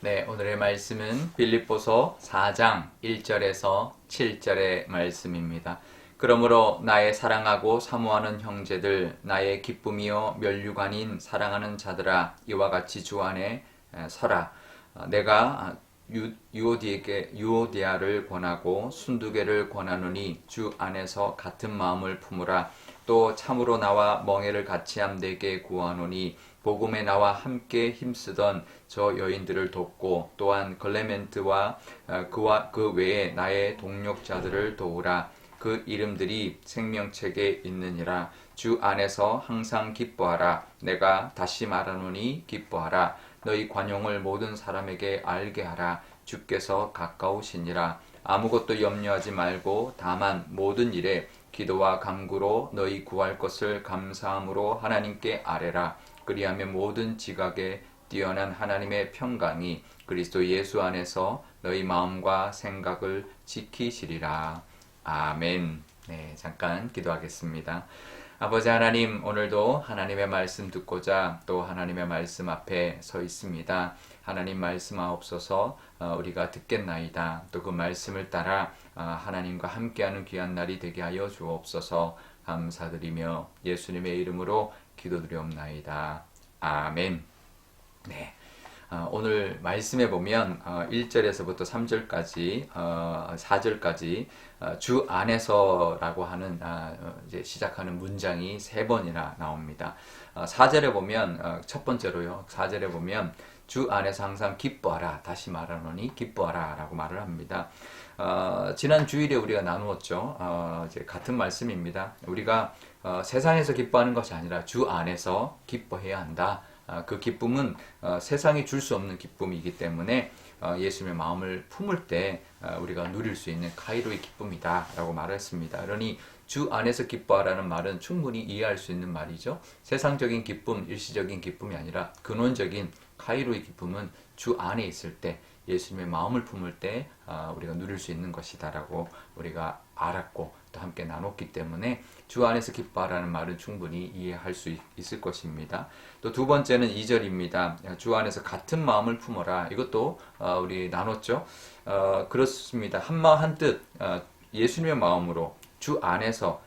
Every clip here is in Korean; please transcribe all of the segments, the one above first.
네, 오늘의 말씀은 빌립보서 4장 1절에서 7절의 말씀입니다. 그러므로 나의 사랑하고 사모하는 형제들, 나의 기쁨이요 면류관인 사랑하는 자들아, 이와 같이 주 안에 서라. 내가 유오디아를 권하고 순두개를 권하노니 주 안에서 같은 마음을 품으라. 또 참으로 나와 멍에를 같이함 내게 구하노니 복음에 나와 함께 힘쓰던 저 여인들을 돕고 또한 글레멘트와 그와 그 외에 나의 동력자들을 도우라. 그 이름들이 생명책에 있느니라. 주 안에서 항상 기뻐하라. 내가 다시 말하노니 기뻐하라. 너희 관용을 모든 사람에게 알게 하라. 주께서 가까우시니라. 아무것도 염려하지 말고 다만 모든 일에 기도와 간구로 너희 구할 것을 감사함으로 하나님께 아뢰라. 그리하면 모든 지각에 뛰어난 하나님의 평강이 그리스도 예수 안에서 너희 마음과 생각을 지키시리라. 아멘. 네, 잠깐 기도하겠습니다. 아버지 하나님, 오늘도 하나님의 말씀 듣고자 또 하나님의 말씀 앞에 서 있습니다. 하나님 말씀하옵소서. 우리가 듣겠나이다. 또 그 말씀을 따라 하나님과 함께하는 귀한 날이 되게 하여 주옵소서. 감사드리며 예수님의 이름으로 기도드리옵나이다. 아멘. 네. 오늘 말씀에 보면 1절에서부터 3절까지 4절까지 주 안에서라고 하는 이제 시작하는 문장이 3번이나 나옵니다. 4절에 보면 첫 번째로요. 4절에 보면 주 안에서 항상 기뻐하라. 다시 말하노니 기뻐하라 라고 말을 합니다. 지난 주일에 우리가 나누었죠. 이제 같은 말씀입니다. 우리가 세상에서 기뻐하는 것이 아니라 주 안에서 기뻐해야 한다. 그 기쁨은 세상이 줄 수 없는 기쁨이기 때문에 예수님의 마음을 품을 때 우리가 누릴 수 있는 카이로의 기쁨이다 라고 말했습니다. 그러니 주 안에서 기뻐하라는 말은 충분히 이해할 수 있는 말이죠. 세상적인 기쁨, 일시적인 기쁨이 아니라 근원적인 카이로의 기쁨은 주 안에 있을 때 예수님의 마음을 품을 때 우리가 누릴 수 있는 것이다 라고 우리가 알았고 또 함께 나눴기 때문에 주 안에서 기뻐하라는 말은 충분히 이해할 수 있을 것입니다. 또 두 번째는 2절입니다. 주 안에서 같은 마음을 품어라. 이것도 우리 나눴죠. 그렇습니다. 한마음 한뜻 예수님의 마음으로 주 안에서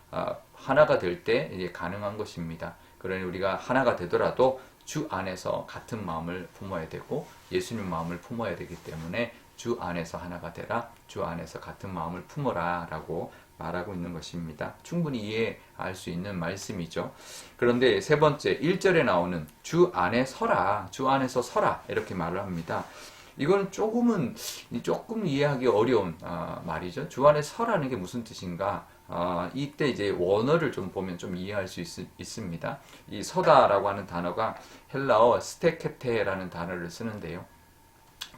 하나가 될 때 이제 가능한 것입니다. 그러니 우리가 하나가 되더라도 주 안에서 같은 마음을 품어야 되고 예수님 마음을 품어야 되기 때문에 주 안에서 하나가 되라. 주 안에서 같은 마음을 품어라 라고 말하고 있는 것입니다. 충분히 이해할 수 있는 말씀이죠. 그런데 세 번째 1절에 나오는 주 안에 서라. 주 안에서 서라. 이렇게 말을 합니다. 이건 조금 이해하기 어려운 말이죠. 주 안에 서라는 게 무슨 뜻인가? 이때 이제 원어를 좀 보면 좀 이해할 수 있습니다. 이 서다라고 하는 단어가 헬라어 스테케테라는 단어를 쓰는데요.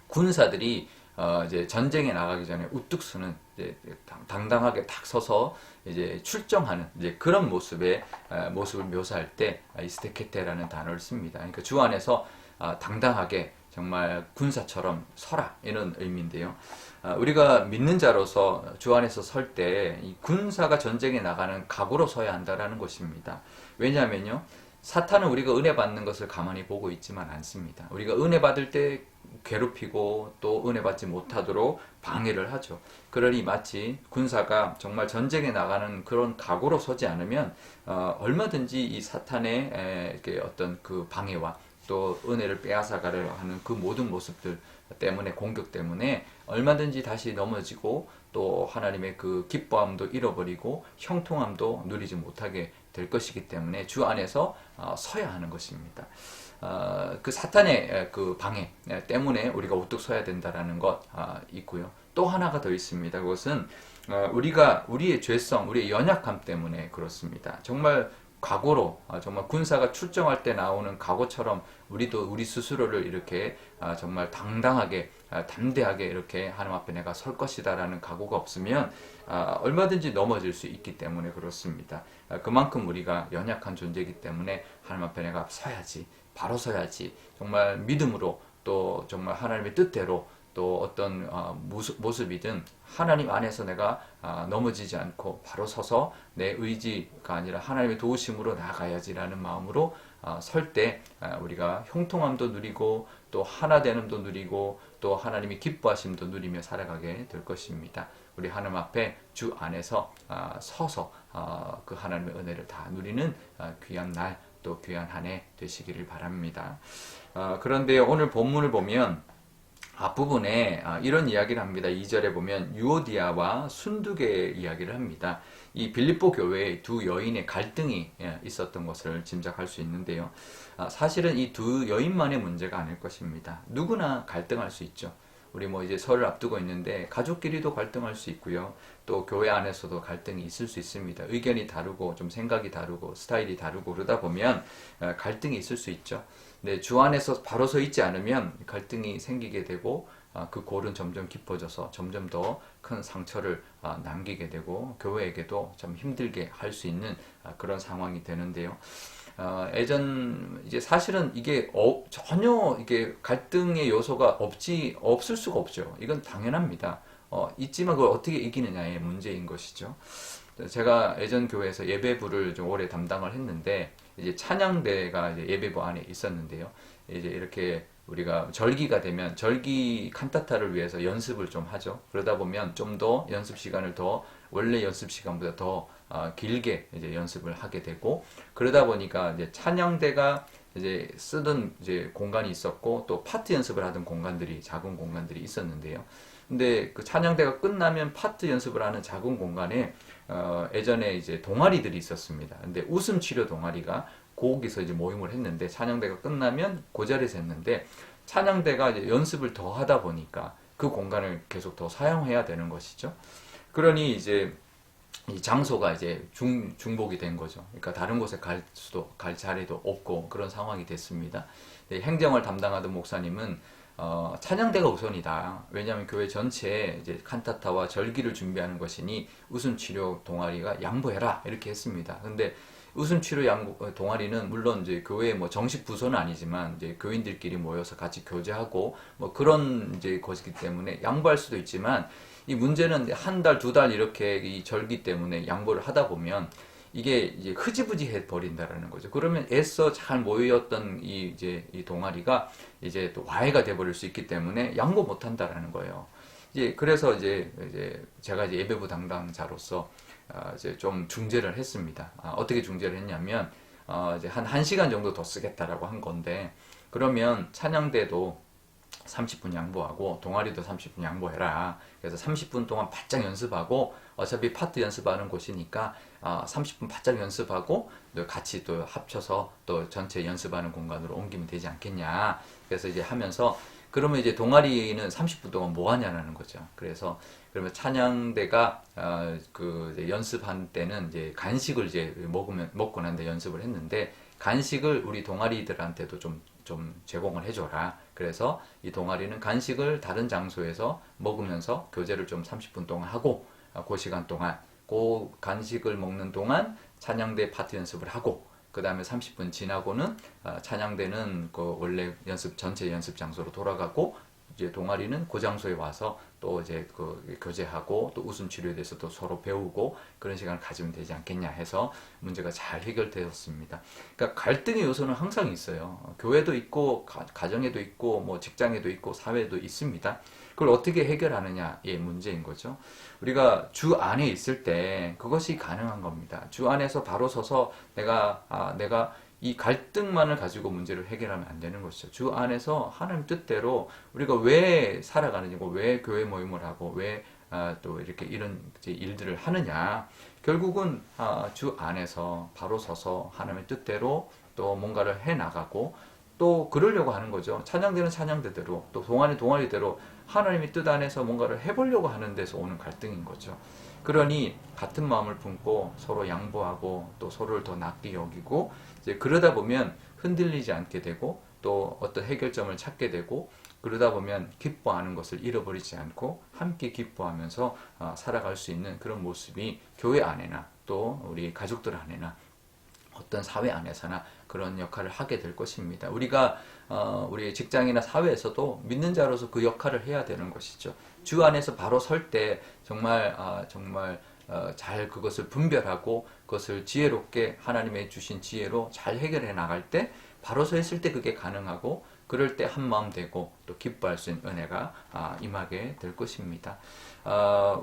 군사들이 이제 전쟁에 나가기 전에 우뚝 서는 이제 당당하게 탁 서서 이제 출정하는 이제 그런 모습을 묘사할 때 이 스테케테라는 단어를 씁니다. 그러니까 주 안에서 당당하게 정말 군사처럼 서라 이런 의미인데요. 우리가 믿는 자로서 주 안에서 설 때 이 군사가 전쟁에 나가는 각오로 서야 한다라는 것입니다. 왜냐하면요. 사탄은 우리가 은혜 받는 것을 가만히 보고 있지만 않습니다. 우리가 은혜 받을 때 괴롭히고 또 은혜 받지 못하도록 방해를 하죠. 그러니 마치 군사가 정말 전쟁에 나가는 그런 각오로 서지 않으면 얼마든지 이 사탄의 어떤 그 방해와 또 은혜를 빼앗아가려 하는 그 모든 모습들 때문에 공격 때문에 얼마든지 다시 넘어지고 또 하나님의 그 기뻐함도 잃어버리고 형통함도 누리지 못하게 될 것이기 때문에 주 안에서 서야 하는 것입니다. 그 사탄의 그 방해 때문에 우리가 우뚝 서야 된다라는 것 있고요. 또 하나가 더 있습니다. 그것은 우리가 우리의 죄성, 우리의 연약함 때문에 그렇습니다. 정말 각오로 정말 군사가 출정할 때 나오는 각오처럼 우리도 우리 스스로를 이렇게 정말 당당하게 담대하게 이렇게 하나님 앞에 내가 설 것이다라는 각오가 없으면 얼마든지 넘어질 수 있기 때문에 그렇습니다. 그만큼 우리가 연약한 존재이기 때문에 하나님 앞에 내가 서야지, 바로 서야지, 정말 믿음으로 또 정말 하나님의 뜻대로 또 어떤 모습이든 하나님 안에서 내가 넘어지지 않고 바로 서서 내 의지가 아니라 하나님의 도우심으로 나아가야지라는 마음으로 설 때 우리가 형통함도 누리고 또 하나됨도 누리고 또 하나님이 기뻐하심도 누리며 살아가게 될 것입니다. 우리 하나님 앞에 주 안에서 서서 그 하나님의 은혜를 다 누리는 귀한 날 또 귀한 한 해 되시기를 바랍니다. 그런데 오늘 본문을 보면 앞부분에 이런 이야기를 합니다. 2절에 보면 유오디아와 순두개의 이야기를 합니다. 이 빌립보 교회에 두 여인의 갈등이 있었던 것을 짐작할 수 있는데요. 사실은 이 두 여인만의 문제가 아닐 것입니다. 누구나 갈등할 수 있죠. 우리 이제 설을 앞두고 있는데 가족끼리도 갈등할 수 있고요. 또 교회 안에서도 갈등이 있을 수 있습니다. 의견이 다르고 좀 생각이 다르고 스타일이 다르고 그러다 보면 갈등이 있을 수 있죠. 네, 주 안에서 바로 서 있지 않으면 갈등이 생기게 되고 그 골은 점점 깊어져서 점점 더 큰 상처를 남기게 되고 교회에게도 좀 힘들게 할 수 있는 그런 상황이 되는데요. 이제 사실은 이게 전혀 이게 갈등의 요소가 없을 수가 없죠. 이건 당연합니다. 있지만 그걸 어떻게 이기느냐의 문제인 것이죠. 제가 예전 교회에서 예배부를 좀 오래 담당을 했는데, 이제 찬양대가 이제 예배부 안에 있었는데요. 이제 이렇게 우리가 절기가 되면 절기 칸타타를 위해서 연습을 좀 하죠. 그러다 보면 좀 더 연습 시간을 더 원래 연습 시간보다 더 길게 이제 연습을 하게 되고, 그러다 보니까 이제 찬양대가 이제 쓰던 이제 공간이 있었고 또 파트 연습을 하던 공간들이 작은 공간들이 있었는데요. 근데 그 찬양대가 끝나면 파트 연습을 하는 작은 공간에 예전에 이제 동아리들이 있었습니다. 근데 웃음 치료 동아리가 거기서 이제 모임을 했는데 찬양대가 끝나면 그 자리에서 했는데 찬양대가 이제 연습을 더 하다 보니까 그 공간을 계속 더 사용해야 되는 것이죠. 그러니 이제 이 장소가 이제 중복이 된 거죠. 그러니까 다른 곳에 갈 자리도 없고 그런 상황이 됐습니다. 행정을 담당하던 목사님은 찬양대가 우선이다. 왜냐하면 교회 전체에 이제 칸타타와 절기를 준비하는 것이니 웃음치료 동아리가 양보해라 이렇게 했습니다. 근데 웃음치료 동아리는 물론 이제 교회 정식 부서는 아니지만 이제 교인들끼리 모여서 같이 교제하고 그런 이제 것이기 때문에 양보할 수도 있지만, 이 문제는 한 달, 두 달 이렇게 이 절기 때문에 양보를 하다 보면 이게 이제 흐지부지해 버린다라는 거죠. 그러면 애써 잘 모였던 이 동아리가 이제 또 와해가 돼 버릴 수 있기 때문에 양보 못 한다라는 거예요. 그래서 이제 제가 이제 예배부 담당자로서 이제 좀 중재를 했습니다. 어떻게 중재를 했냐면 이제 한 1시간 정도 더 쓰겠다라고 한 건데, 그러면 찬양대도 30분 양보하고 동아리도 30분 양보해라. 그래서 30분 동안 바짝 연습하고, 어차피 파트 연습하는 곳이니까 30분 바짝 연습하고 같이 또 합쳐서 또 전체 연습하는 공간으로 옮기면 되지 않겠냐. 그래서 이제 하면서, 그러면 이제 동아리는 30분 동안 뭐 하냐라는 거죠. 그래서 그러면 찬양대가 이제 연습한 때는 이제 간식을 이제 먹고 난 뒤에 연습을 했는데, 간식을 우리 동아리들한테도 좀 제공을 해줘라. 그래서 이 동아리는 간식을 다른 장소에서 먹으면서 교제를 좀 30분 동안 하고, 그 시간 동안 그 간식을 먹는 동안 찬양대 파트 연습을 하고, 그 다음에 30분 지나고는 찬양대는 그 원래 전체 연습 장소로 돌아가고, 이제 동아리는 그 장소에 와서 또 이제 그 교제하고 또 웃음 치료에 대해서 또 서로 배우고 그런 시간을 가지면 되지 않겠냐 해서 문제가 잘 해결되었습니다. 그러니까 갈등의 요소는 항상 있어요. 교회도 있고 가정에도 있고 직장에도 있고 사회도 있습니다. 그걸 어떻게 해결하느냐의 문제인 거죠. 우리가 주 안에 있을 때 그것이 가능한 겁니다. 주 안에서 바로 서서 내가 이 갈등만을 가지고 문제를 해결하면 안 되는 것이죠. 주 안에서 하나님 뜻대로 우리가 왜 살아가는지, 왜 교회 모임을 하고 왜 또 이렇게 이런 일들을 하느냐. 결국은 주 안에서 바로 서서 하나님의 뜻대로 또 뭔가를 해나가고 또 그러려고 하는 거죠. 찬양대는 찬양대대로, 또 동아리대로 하나님의 뜻 안에서 뭔가를 해보려고 하는 데서 오는 갈등인 거죠. 그러니 같은 마음을 품고 서로 양보하고 또 서로를 더 낫게 여기고, 이제 그러다 보면 흔들리지 않게 되고 또 어떤 해결점을 찾게 되고, 그러다 보면 기뻐하는 것을 잃어버리지 않고 함께 기뻐하면서 살아갈 수 있는 그런 모습이 교회 안에나 또 우리 가족들 안에나 어떤 사회 안에서나 그런 역할을 하게 될 것입니다. 우리가 우리 직장이나 사회에서도 믿는 자로서 그 역할을 해야 되는 것이죠. 주 안에서 바로 설 때 정말 잘 그것을 분별하고 그것을 지혜롭게 하나님의 주신 지혜로 잘 해결해 나갈 때 바로 서 있을 때 그게 가능하고 그럴 때 한마음 되고 또 기뻐할 수 있는 은혜가 임하게 될 것입니다.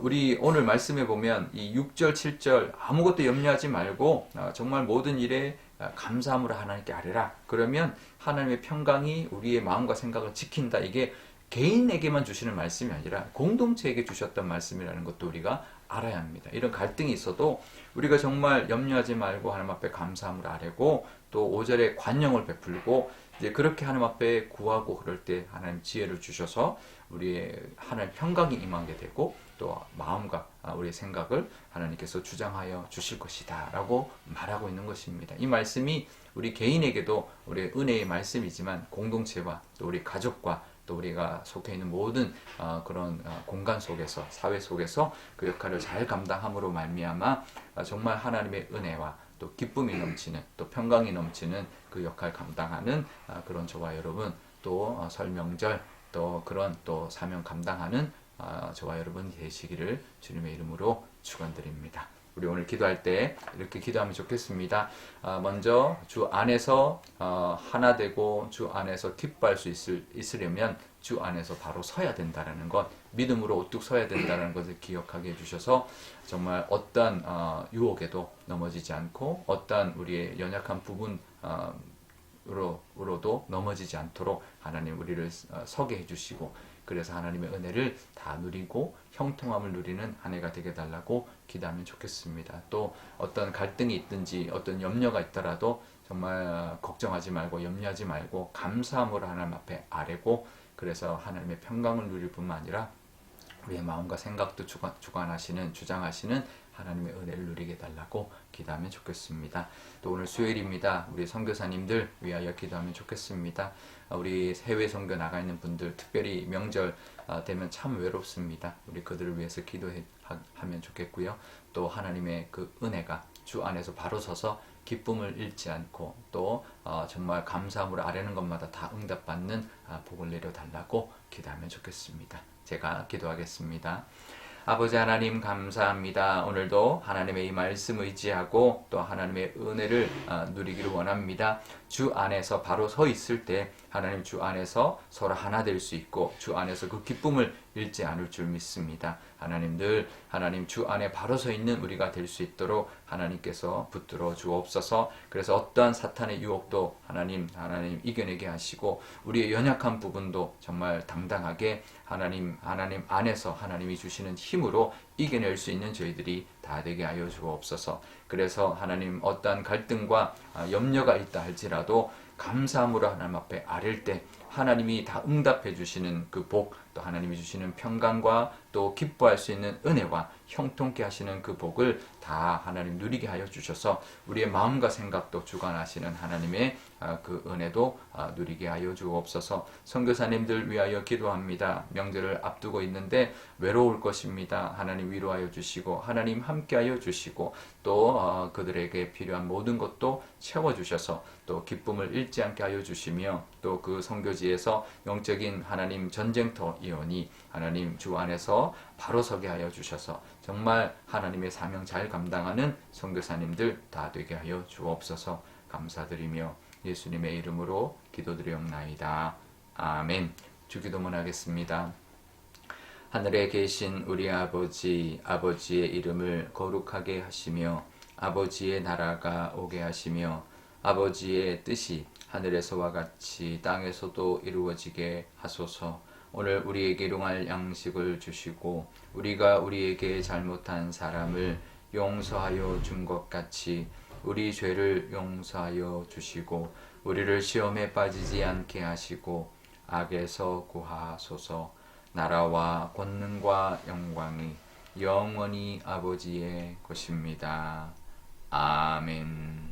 우리 오늘 말씀해 보면 이 6절, 7절 아무것도 염려하지 말고 정말 모든 일에 감사함으로 하나님께 아뢰라. 그러면 하나님의 평강이 우리의 마음과 생각을 지킨다. 이게 개인에게만 주시는 말씀이 아니라 공동체에게 주셨던 말씀이라는 것도 우리가 알아야 합니다. 이런 갈등이 있어도 우리가 정말 염려하지 말고 하나님 앞에 감사함을 아뢰고 또 5절에 관용을 베풀고 이제 그렇게 하나님 앞에 구하고 그럴 때 하나님 지혜를 주셔서 우리의 하나님 평강이 임하게 되고 또 마음과 우리의 생각을 하나님께서 주장하여 주실 것이다 라고 말하고 있는 것입니다. 이 말씀이 우리 개인에게도 우리의 은혜의 말씀이지만 공동체와 또 우리 가족과 또 우리가 속해 있는 모든 그런 공간 속에서 사회 속에서 그 역할을 잘 감당함으로 말미암아 정말 하나님의 은혜와 또 기쁨이 넘치는 또 평강이 넘치는 그 역할 감당하는 그런 저와 여러분 또 설 명절 또 그런 또 사명 감당하는 저와 여러분 되시기를 주님의 이름으로 축원드립니다. 우리 오늘 기도할 때 이렇게 기도하면 좋겠습니다. 먼저 주 안에서 하나 되고 주 안에서 기뻐할 수 있으려면 주 안에서 바로 서야 된다는 것, 믿음으로 우뚝 서야 된다는 것을 기억하게 해주셔서 정말 어떠한 유혹에도 넘어지지 않고 어떠한 우리의 연약한 부분으로도 넘어지지 않도록 하나님 우리를 서게 해주시고 그래서 하나님의 은혜를 다 누리고 형통함을 누리는 한 해가 되게 달라고 기도하면 좋겠습니다. 또 어떤 갈등이 있든지 어떤 염려가 있더라도 정말 걱정하지 말고 염려하지 말고 감사함으로 하나님 앞에 아뢰고 그래서 하나님의 평강을 누릴 뿐만 아니라 우리의 마음과 생각도 주장하시는 하나님의 은혜를 누리게 해달라고 기도하면 좋겠습니다. 또 오늘 수요일입니다. 우리 선교사님들 위하여 기도하면 좋겠습니다. 우리 해외 선교 나가 있는 분들 특별히 명절 되면 참 외롭습니다. 우리 그들을 위해서 기도하면 좋겠고요. 또 하나님의 그 은혜가 주 안에서 바로 서서 기쁨을 잃지 않고 또 정말 감사함으로 아뢰는 것마다 다 응답받는 복을 내려달라고 기도하면 좋겠습니다. 제가 기도하겠습니다. 아버지 하나님 감사합니다. 오늘도 하나님의 이 말씀 의지하고 또 하나님의 은혜를 누리기를 원합니다. 주 안에서 바로 서 있을 때 하나님 주 안에서 서로 하나 될 수 있고 주 안에서 그 기쁨을 잃지 않을 줄 믿습니다. 하나님 늘 하나님 주 안에 바로 서 있는 우리가 될 수 있도록 하나님께서 붙들어 주옵소서. 그래서 어떠한 사탄의 유혹도 하나님 이겨내게 하시고 우리의 연약한 부분도 정말 당당하게 하나님 안에서 하나님이 주시는 힘으로 이겨낼 수 있는 저희들이 다 되게 하여 주옵소서. 그래서 하나님 어떠한 갈등과 염려가 있다 할지라도 감사함으로 하나님 앞에 아뢰일 때 하나님이 다 응답해 주시는 그 복, 또 하나님이 주시는 평강과 또 기뻐할 수 있는 은혜와 형통케 하시는 그 복을 다 하나님 누리게 하여 주셔서 우리의 마음과 생각도 주관하시는 하나님의 그 은혜도 누리게 하여 주옵소서. 선교사님들 위하여 기도합니다. 명절을 앞두고 있는데 외로울 것입니다. 하나님 위로하여 주시고 하나님 함께하여 주시고 또 그들에게 필요한 모든 것도 채워주셔서 또 기쁨을 잃지 않게 하여 주시며 또 그 선교지에서 영적인 하나님 전쟁터이오니 하나님 주 안에서 바로 서게 하여 주셔서 정말 하나님의 사명 잘 감당하는 선교사님들 다 되게 하여 주옵소서. 감사드리며 예수님의 이름으로 기도드리옵나이다. 아멘. 주기도문 하겠습니다. 하늘에 계신 우리 아버지, 아버지의 이름을 거룩하게 하시며 아버지의 나라가 오게 하시며 아버지의 뜻이 하늘에서와 같이 땅에서도 이루어지게 하소서. 오늘 우리에게 일용할 양식을 주시고 우리가 우리에게 잘못한 사람을 용서하여 준 것 같이 우리 죄를 용서하여 주시고 우리를 시험에 빠지지 않게 하시고 악에서 구하소서. 나라와 권능과 영광이 영원히 아버지의 것입니다. 아멘.